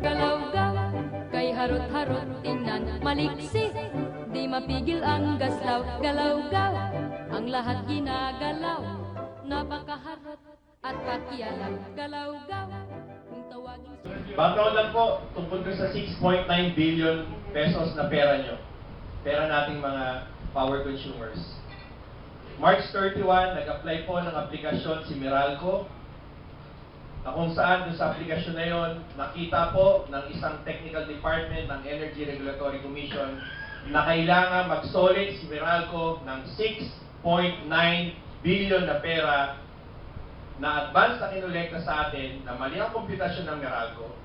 Galaw-gaw, kay harot-harot tingnan, maliksi, di mapigil ang gaslaw. Galaw-gaw, ang lahat ginagalaw, napakaharot at pakialam. Galaw-gaw, kung tawagin Background lang po tungkol sa 6.9 billion pesos na pera nyo. Pera nating mga power consumers. March 31, nag-apply po ng aplikasyon si Meralco, na kung saan sa aplikasyon na yon, nakita po ng isang technical department ng Energy Regulatory Commission na kailangan mag-solid si Meralco ng 6.9 billion na pera na advance na kinolekta sa atin na mali ang komputasyon ng Meralco.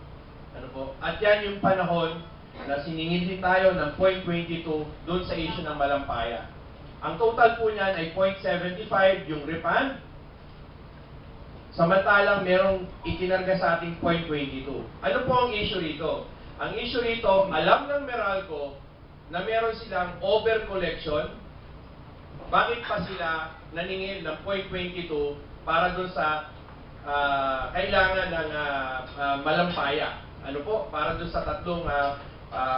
Ano po? At yan yung panahon na siningil din tayo ng 0.22 doon sa issue ng Malampaya. Ang total po niyan ay 0.75 yung refund, samantalang merong itinarga sa ating 0.22. Ano po ang issue rito? Ang issue rito, alam ng Meralco na meron silang over collection. Bakit pa sila naningil ng 0.22 para doon sa kailangan ng Malampaya? Ano po? Para doon sa tatlong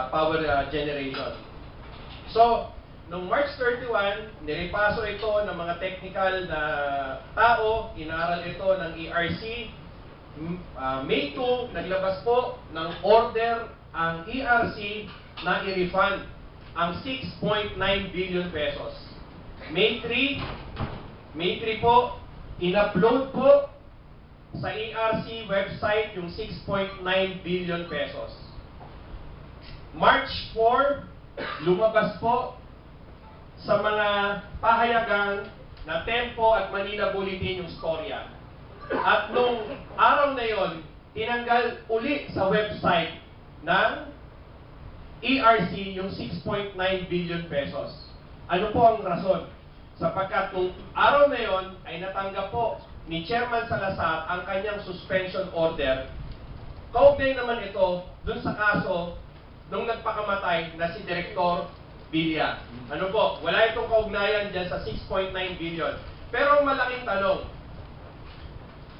power generation. So, noong March 31, nirepaso ito ng mga technical na tao, inaral ito ng ERC. May 2, naglabas po ng order ang ERC na i-refund ang 6.9 billion pesos. May 3 po, in-upload po sa ERC website yung 6.9 billion pesos. March 4, lumabas po sa mga pahayagan na Tempo at Manila Bulletin yung storya. At nung araw na yon, tinanggal uli sa website ng ERC yung 6.9 billion pesos. Ano po ang rason? Sapagkat nung araw na yon ay natanggap po ni Chairman Salazar ang kanyang suspension order. Kaugnay naman ito dun sa kaso nung nagpakamatay na si Director Villa. Ano po? Wala itong kaugnayan dyan sa 6.9 billion. Pero ang malaking tanong,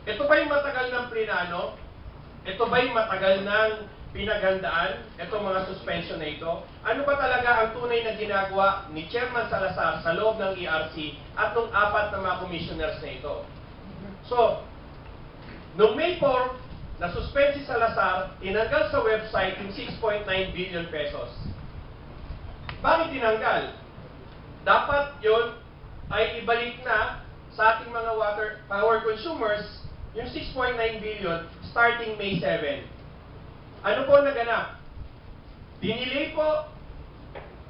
ito ba yung matagal ng plinano? Ito ba yung matagal ng pinaghandaan? Itong mga suspension na ito? Ano ba talaga ang tunay na ginagawa ni Chairman Salazar sa loob ng ERC at nung 4 na mga commissioners na ito? So, noong May 4, na-suspend si Salazar, tinanggal sa website yung 6.9 billion pesos. Bakit tinanggal? Dapat yun ay ibalik na sa ating mga power consumers yung 6.9 billion starting May 7. Ano po naganap? Dinilay po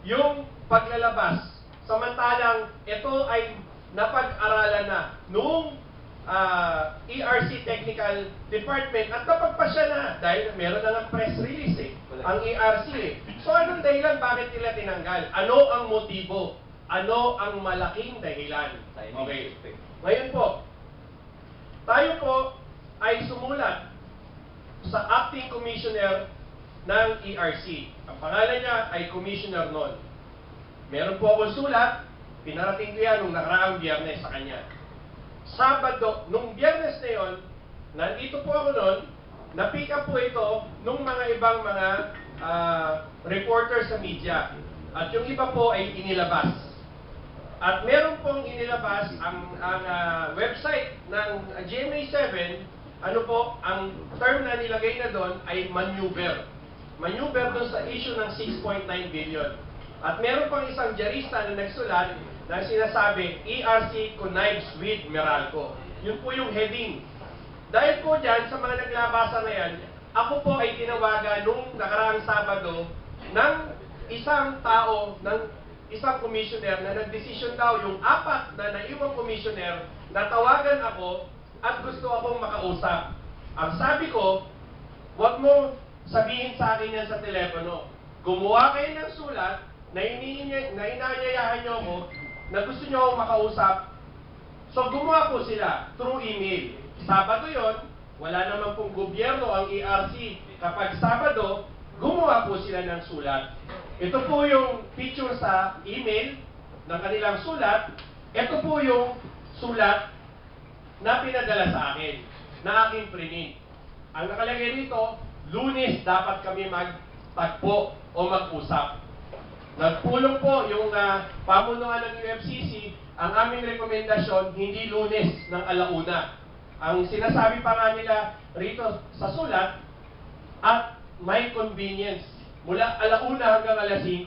yung paglalabas. Samantalang ito ay napag-aralan na noong ERC Technical Department at napagpasya na dahil meron na ng press release ang ERC. So anong dahilan bakit nila tinanggal? Ano ang motibo? Ano ang malaking dahilan? Okay. Ngayon po, tayo po ay sumulat sa Acting Commissioner ng ERC. Ang pangalan niya ay Commissioner Non. Meron po akong sulat, pinarating ko yan nung nakaraang Biyernes sa kanya. Sabado, nung Biyernes na yon, nandito po ako noon, na-pick up po ito nung mga ibang mga reporters sa media. At yung iba po ay inilabas. At meron pong inilabas ang website ng GMA7, ano po, ang term na nilagay na doon ay maneuver. Maneuver doon sa issue ng 6.9 billion. At meron pang isang diarista na nagsulat na sinasabi, ERC connives with Meralco. Yun po yung heading. Dahil po dyan, sa mga naglabasa na yan, ako po ay tinawagan nung nakaraang Sabado ng isang tao, ng isang commissioner na nagdesisyon daw yung 4 na naiwang commissioner na tawagan ako at gusto akong makausap. Ang sabi ko, huwag mo sabihin sa akin yan sa telepono. Gumawa kayo ng sulat na inaanyayahan nyo ako na gusto nyo akong makausap. So gumawa po sila through email. Sabado yon, wala naman pong gobyerno ang ERC. Kapag Sabado, gumawa po sila ng sulat. Ito po yung picture sa email ng kanilang sulat. Ito po yung sulat na pinadala sa akin, na aking print. Ang nakalagay rito, Lunes dapat kami magtagpo o mag-usap. Nagpulong po yung pamunuan ng UFCC, ang aming rekomendasyon, hindi Lunes ng alauna. Ang sinasabi pa nga nila rito sa sulat, at may convenience, mula alauna hanggang alas 5.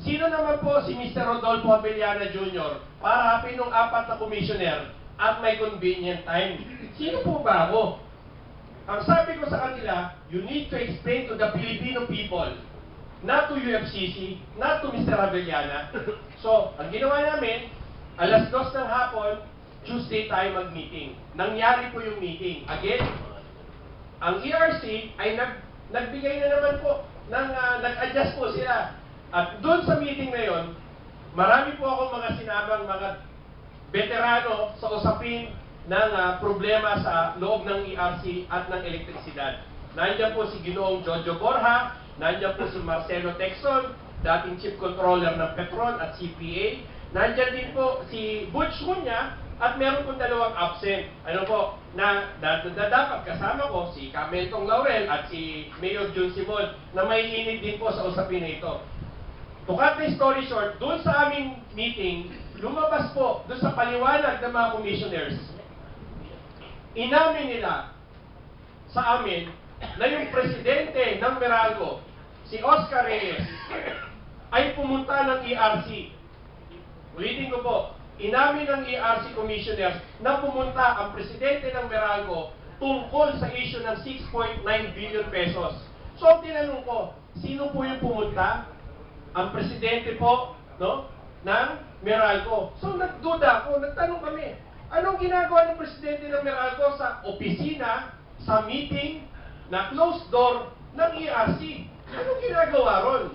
Sino naman po si Mr. Rodolfo Abellana Jr. para hapin ng 4 na commissioner at may convenient time? Sino po ba ako? Ang sabi ko sa kanila, you need to explain to the Filipino people, not to UFCC, not to Mr. Abellana. So, ang ginawa namin, alas 2 ng hapon, Tuesday tayo mag-meeting. Nangyari po yung meeting. Again, ang ERC ay nagbigay na naman po, nag-adjust po sila. At doon sa meeting na yon, marami po ako mga sinabang mga veterano sa usapin ng problema sa loob ng ERC at ng elektrisidad. Nandiyan po si Ginoong Jojo Borja, nandiyan po si Marcelo Texon, dating Chief Controller ng Petron at CPA. Nandiyan din po si Butch Cunha at meron pong 2 absent. Ano po, na dapat kasama ko si Cameltong Laurel at si Mayor Jun Simon na may init din po sa usapin na ito. To cut the story short, doon sa aming meeting, lumabas po doon sa paliwanag ng mga commissioners. Inamin nila sa amin na yung presidente ng Meralco, si Oscar Reyes, ay pumunta ng ERC. Ulitin ko po, inamin ng ERC commissioners na pumunta ang presidente ng Meralco tungkol sa issue ng 6.9 billion pesos. So, tinanong ko, sino po yung pumunta? Ang presidente po, no, ng Meralco. So, nagduda ako, nagtanong kami, anong ginagawa ng presidente ng Meralco sa opisina, sa meeting, na closed door ng ERC? Anong ginagawa ron?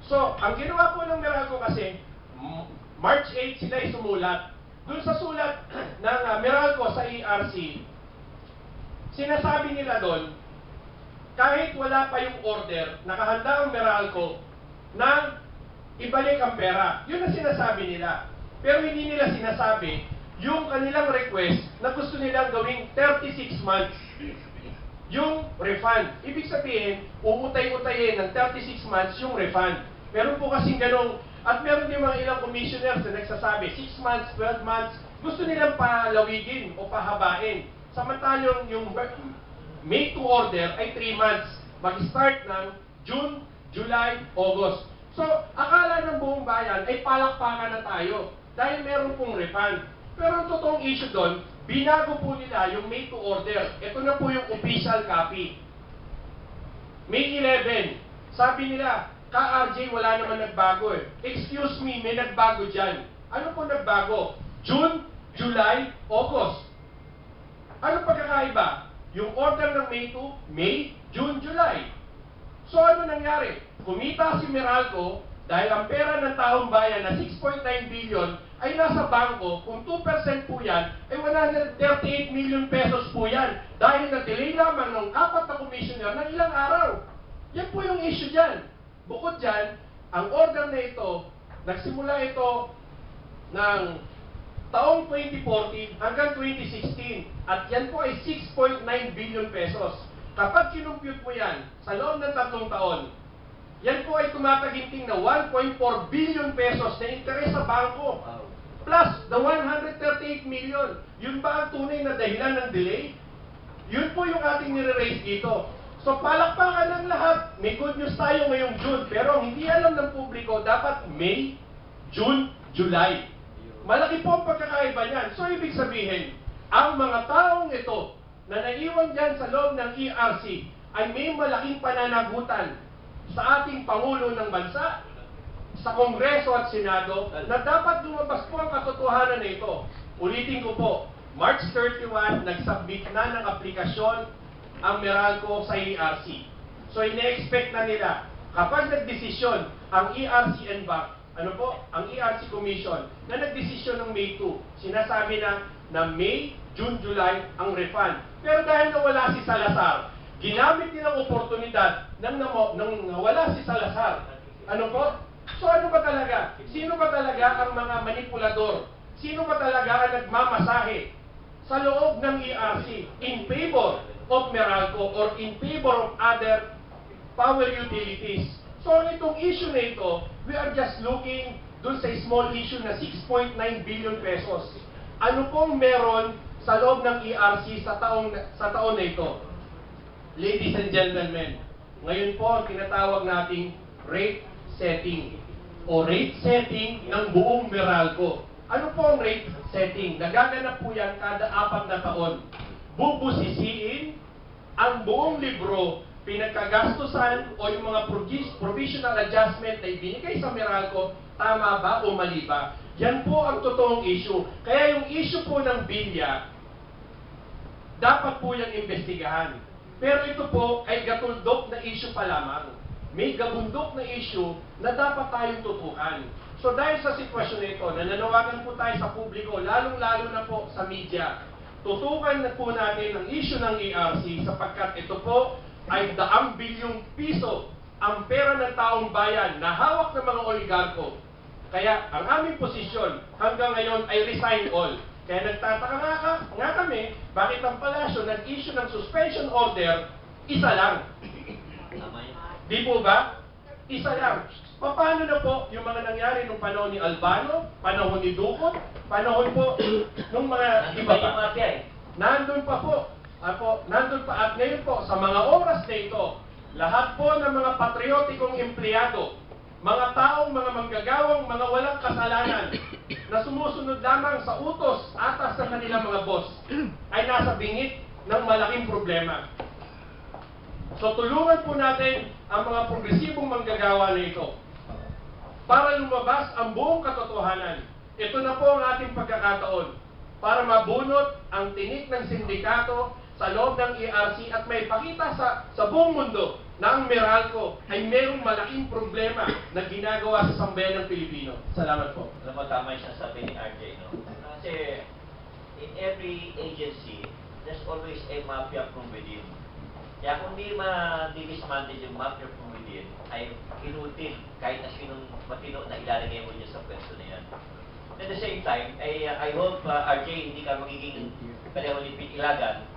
So, ang ginawa po ng Meralco kasi, March 8 sila ay sumulat. Doon sa sulat ng Meralco sa ERC, sinasabi nila doon, kahit wala pa yung order, nakahanda ang Meralco na ibalik ang pera. Yun ang sinasabi nila. Pero hindi nila sinasabi yung kanilang request na gusto nilang gawing 36 months. Yung refund. Ibig sabihin, uutay-utayin ng 36 months yung refund. Meron po kasing ganong, at meron din mga ilang commissioners na nagsasabi, 6 months, 12 months, gusto nilang palawigin o pahabain. Samantalang yung May to order ay 3 months. Mag-start ng June, July, August. So, akala ng buong bayan ay palakpakan na tayo dahil meron pong refund. Pero ang totoong issue doon, binago po nila yung May to order. Ito na po yung official copy. May 11, sabi nila, ka-RJ wala naman nagbago eh. Excuse me, may nagbago dyan. Ano po nagbago? June, July, August. Ano pagkakaiba? Yung order ng May 2, May, June, July. So ano nangyari? Kumita si Meralco dahil ang pera ng taong bayan na 6.9 billion ay nasa bangko. Kung 2% po yan, ay 138 million pesos po yan. Dahil na-delay lamang ng 4 na commissioner ng ilang araw. Yan po yung issue dyan. Bukod dyan, ang order na ito, nagsimula ito ng taong 2014 hanggang 2016. At yan po ay 6.9 billion pesos. Kapag kinumpute mo yan sa loob ng 3 taon, yan po ay tumataginting na 1.4 billion pesos na interes sa bangko. Plus the 138 million. Yun ba ang tunay na dahilan ng delay? Yun po yung ating nire-raise dito. So palakpakan ng lahat. May good news tayo ngayong June. Pero hindi alam ng publiko, dapat May, June, July. Malaki po ang pagkakaiba niyan. So ibig sabihin, ang mga taong ito na naiwan dyan sa loob ng ERC ay may malaking pananagutan sa ating Pangulo ng Bansa, sa Kongreso at Senado, na dapat lumabas po ang katotohanan na ito. Ulitin ko po, March 31, nag-submit na ng aplikasyon ang Meralco sa ERC. So, ine-expect na nila, kapag nagdesisyon ang ERC and BAC, ano po, ang ERC Commission, na nagdesisyon ng May 2, sinasabi na May, June, July ang refund. Pero dahil nawala si Salazar, ginamit nilang oportunidad nang nawala si Salazar. Ano po? So ano ba talaga? Sino ba talaga ang mga manipulador? Sino ba talaga ang nagmamasahe sa loob ng ERC in favor of Meralco or in favor of other power utilities. So itong issue na ito, we are just looking dun sa small issue na 6.9 billion pesos. Ano pong meron sa loob ng ERC sa taon na ito? Ladies and gentlemen, ngayon po ang tinatawag nating rate setting o rate setting ng buong Meralco. Ano po ang rate setting? Nagaganap po yan kada 4 na taon. Bubusisiin ang buong libro, pinagkagastusan o yung mga provisional adjustment na ibinigay sa Meralco, tama ba o mali ba? Yan po ang totoong issue. Kaya yung issue po ng bilya, dapat po yung investigahan. Pero ito po ay gatuldok na issue pa lamang. May gabundok na issue na dapat tayong tutukan. So dahil sa sitwasyon nito, nananawagan po tayo sa publiko, lalong-lalo na po sa media, tutukan na po natin ang issue ng ERC sapagkat ito po ay daang bilyong piso ang pera ng taong bayan na hawak ng mga oligarko. Kaya ang aming posisyon hanggang ngayon ay resign all. Kaya nagtataka nga kami, bakit ang palasyo nag-issue ng suspension order, isa lang. Di po ba? Isa lang. Paano na po yung mga nangyari nung panahon ni Albano, panahon ni Ducot, panahon po nung mga iba pa? Nandun pa po. Nandun pa. At ngayon po, sa mga oras na ito, lahat po ng mga patriotikong empleyado, mga taong, mga manggagawang, mga walang kasalanan, na sumusunod lamang sa utos atas ng kanilang mga boss, ay nasa bingit ng malaking problema. So tulungan po natin ang mga progresibong manggagawa na ito para lumabas ang buong katotohanan. Ito na po ang ating pagkakataon para mabunot ang tinik ng sindikato sa loob ng ERC at may pakita sa buong mundo na ang Meralco ay mayroong malaking problema na ginagawa sa sambayan ng Pilipino. Salamat po. Alam mo, tama yung sasabi ni RJ, no? Kasi in every agency, there's always a mafia from within. Kaya kung di ma-dismantle yung mafia from within, ay inutil kahit na sinong matino na ilalagay mo niya sa pwesto na yan. At the same time, I hope, RJ, hindi ka magiging pareho ni Pete Ilagan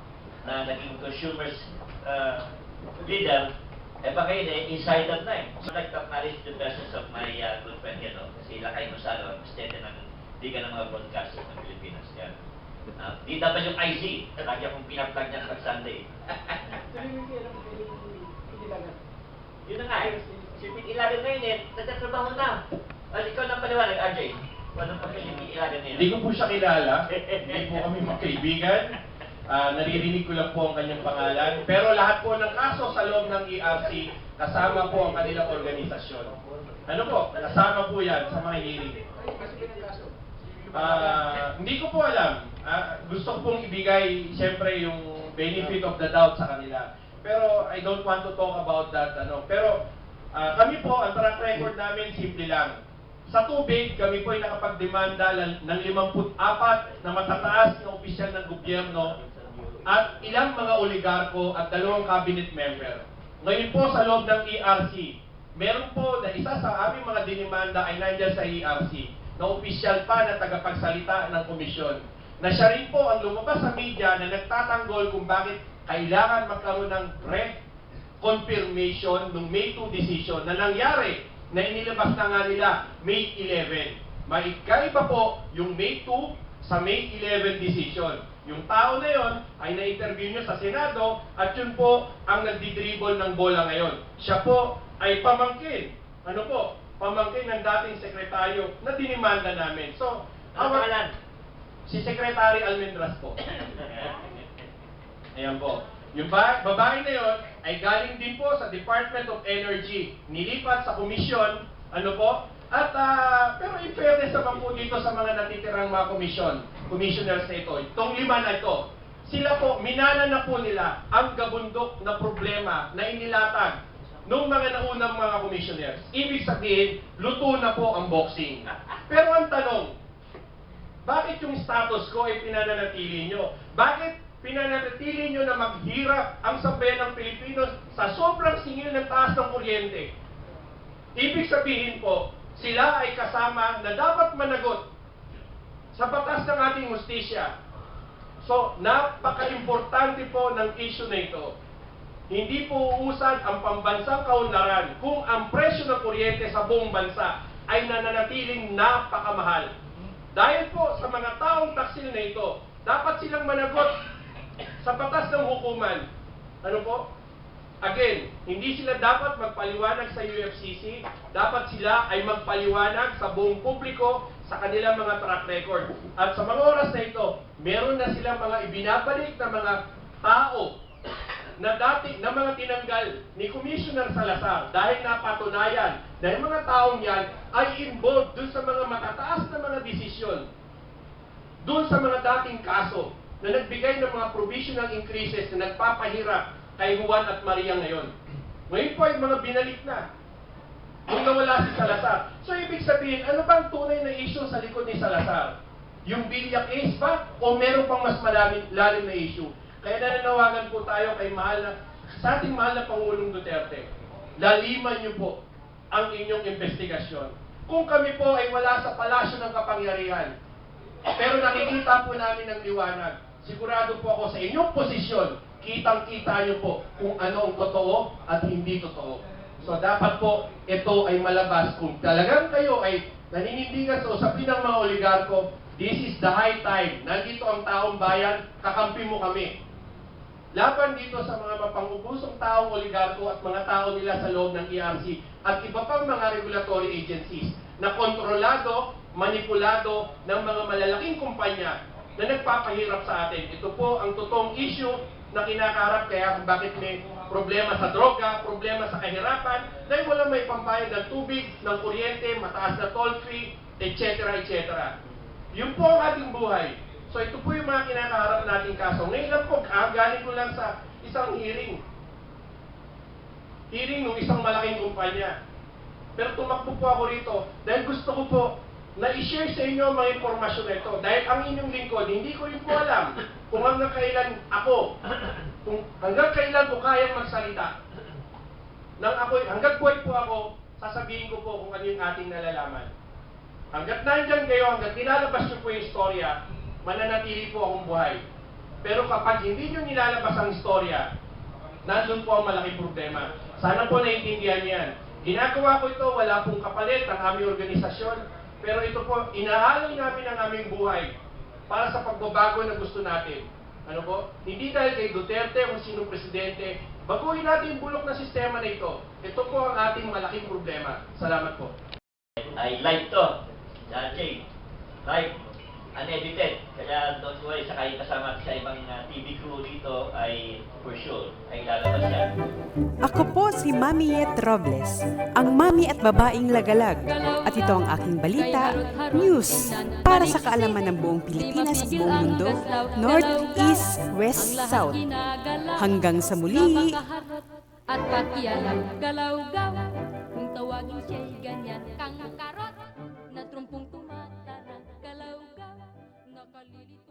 na naging consumers leader, baka yun insider na eh. So, I'd like to acknowledge the presence of my good friend here, no? Si Lakay Gonzalo, presidente ng Liga ng mga Broadcasters ng Pilipinas. Yan. Di dapat yung IC, lagi akong pinaplag niya pag Sunday. Yun na nga eh. Si Pete Ilagan ngayon eh, nagtatrabaho na. Ikaw lang paliwanag, RJ. Anong pagka si Pete Ilagan ngayon? Hindi ko po siya kilala. Hindi po kami magkaibigan. Naririnig ko lang po ang kanyang pangalan. Pero lahat po ng kaso sa loob ng ERC, kasama po ang kanilang organisasyon. Ano po? Kasama po yan sa mga hearing. Hindi ko po alam. Gusto ko pong ibigay, siyempre, yung benefit of the doubt sa kanila. Pero I don't want to talk about that. Pero kami po, ang track record namin, simple lang. Sa tubig, kami po ay nakapagdemanda ng 54 na matataas na opisyal ng gobyerno at ilang mga oligarko at 2 cabinet member. Ngayon po sa loob ng ERC, meron po na isa sa aming mga dinimanda ay nandyan sa ERC na opisyal pa na tagapagsalita ng komisyon. Na siya rin po ang lumabas sa media na nagtatanggol kung bakit kailangan magkaroon ng confirmation ng May 2 decision na nangyari na inilabas na nga nila May 11. Maigkaiba po yung May 2 sa May 11 decision. Yung tao na yon ay na-interview nyo sa Senado at yun po ang nagdidribble ng bola ngayon. Siya po ay pamangkin. Ano po? Pamangkin ng dating sekretaryo na dinimanda namin. So, si Secretary Almendras po. Ayan po. Yung babae na yon ay galing din po sa Department of Energy. Nilipat sa komisyon. Ano po? At pero in fairness naman po dito sa mga natitirang mga commissioners na ito, itong 5 na ito, sila po, minana na po nila ang gabundok na problema na inilatag nung mga naunang mga commissioners. Ibig sabihin, luto na po ang boxing. Pero ang tanong, bakit yung status quo ay pinananatili nyo? Bakit pinananatili nyo na maghirap ang sambayan ng Pilipino sa sobrang singil ng taas ng kuryente? Ibig sabihin po, sila ay kasama na dapat managot sa batas ng ating hustisya. So, napaka-importante po ng issue na ito. Hindi po uusad ang pambansang kaunlaran kung ang presyo ng kuryente sa buong bansa ay nananatiling napakamahal. Dahil po sa mga taong taksil na ito, dapat silang managot sa batas ng hukuman. Ano po? Again, hindi sila dapat magpaliwanag sa UFCC, dapat sila ay magpaliwanag sa buong publiko sa kanilang mga track record. At sa mga oras na ito, meron na silang mga ibinabalik na mga tao na dati na mga tinanggal ni Commissioner Salazar dahil napatunayan na yung mga taong yan ay involved dun sa mga matataas na mga desisyon, dun sa mga dating kaso na nagbigay ng mga provisional increases na nagpapahirap kay Juan at Maria ngayon. Ngayon po ay mga binalik na nung nawala si Salazar. So ibig sabihin, ano bang tunay na issue sa likod ni Salazar? Yung Villa case ba? O meron pang mas lalim na issue? Kaya nananawagan po tayo sa ating mahal na Pangulong Duterte. Laliman niyo po ang inyong investigasyon. Kung kami po ay wala sa palasyo ng kapangyarihan, pero nakikita po namin ang liwanag, sigurado po ako sa inyong posisyon, kitang-kita niyo po kung ano ang totoo at hindi totoo. So dapat po ito ay malabas. Kung talagang kayo ay naninindigan sa usapin ng mga oligarko, this is the high time. Nandito ang taong bayan, kakampi mo kami. Laban dito sa mga mapangubusong taong oligarko at mga tao nila sa loob ng ERC at iba pang mga regulatory agencies na kontrolado, manipulado ng mga malalaking kumpanya na nagpapahirap sa atin. Ito po ang totoong issue na kinakaharap kaya kung bakit may problema sa droga, problema sa kahirapan, dahil wala may pambayad ng tubig, ng kuryente, mataas na toll fee, etc. etc. Yun po ang ating buhay. So ito po yung mga kinakaharap nating kaso. Ngayon lang po, galing ko lang sa isang hearing. Hearing ng isang malaking kumpanya. Pero tumakbo po ako rito dahil gusto ko po na i-share sa inyo ang mga informasyon na ito. Dahil ang inyong lingkod, hindi ko rin po alam kung hanggang kailan ko kayang magsalita. Hanggang buhay po ako, sasabihin ko po kung ano yung ating nalalaman. Hanggat nandyan kayo, hanggat nilalabas nyo po yung istorya, mananatili po akong buhay. Pero kapag hindi nyo nilalabas ang istorya, nandun po ang malaking problema. Sana po naiintindihan yan. Ginagawa ko ito, wala pong kapalit ang aming organisasyon, pero ito po, inaalay namin ang aming buhay para sa pagbabago na gusto natin. Ano po? Hindi dahil kay Duterte o sino presidente, baguhin natin yung bulok na sistema na ito. Ito po ang ating malaking problema. Salamat po. Ay live to. Jay, live. Unedited. Kaya don't worry, saka yung kasama sa ibang TV crew dito ay for sure, ay lalabas yan. Ako po si Mami Yet Robles, ang mami at babaeng lagalag. At ito ang aking balita, news, para sa kaalaman ng buong Pilipinas at buong mundo, North, East, West, South. Hanggang sa muli! At pakialam, galaw-gaw, kung tawagin siya'y ganyan, kang karot, na trumpong tumatarang, galaw-gaw, nakalilito.